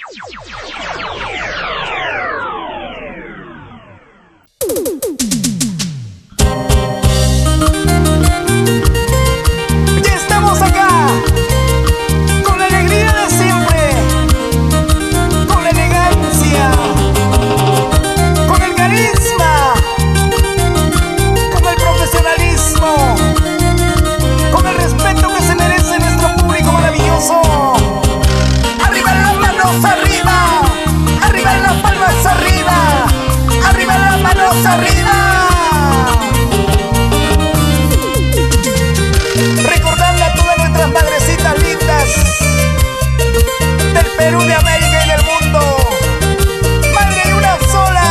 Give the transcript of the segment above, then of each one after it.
Ya estamos acá, con la alegría de siempre, con la elegancia, con el carisma, con el profesionalismo, con el respeto que se merece nuestro público maravilloso. Arriba las manos, arriba, arriba las palmas, arriba, arriba las manos, arriba. Recordarle a todas nuestras madrecitas lindas del Perú, de América y del mundo. Madre hay una sola,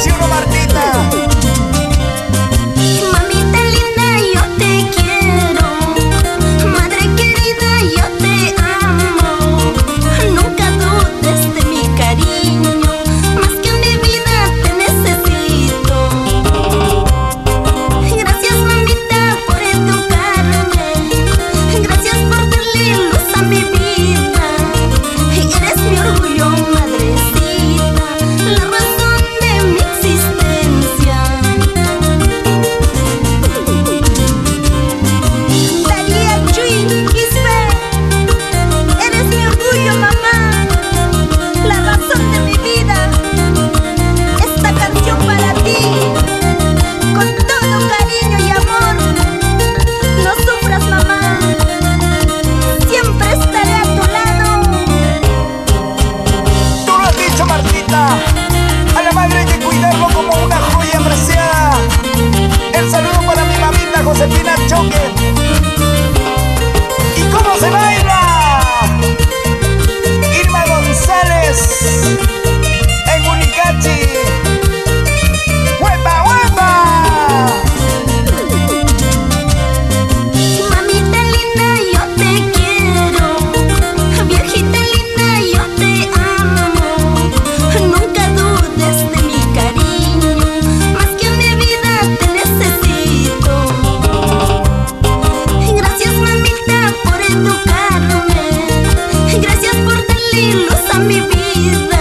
¿sí o no, Martita? Mamita linda, yo te quiero. Madre querida, yo te amo. Nunca dudes de mi cariño, más que en mi vida te necesito. Gracias, mamita, por educarme. Gracias por darle luz a mi vida. Eres mi orgullo, madrecita, la razón de mi existencia. Daría Chuy Quispe, eres mi orgullo, mamá, la razón de mi vida. Esta canción para ti, con todo cariño y amor. No sufras, mamá, siempre estaré a tu lado. Tú lo has dicho, Martita. A la madre hay que cuidarlo como una joya preciada. El saludo para mi mamita Josefina Choque. ¿Y cómo se baila? Irma González en Uricachi. ¡Huepa, huepa! Mamita linda, yo te quiero. Viejita linda, yo te amo. Nunca dudes de mi cariño, más que en mi vida te necesito. Gracias, mamita, por educarme. Gracias por darle luz a mi vida.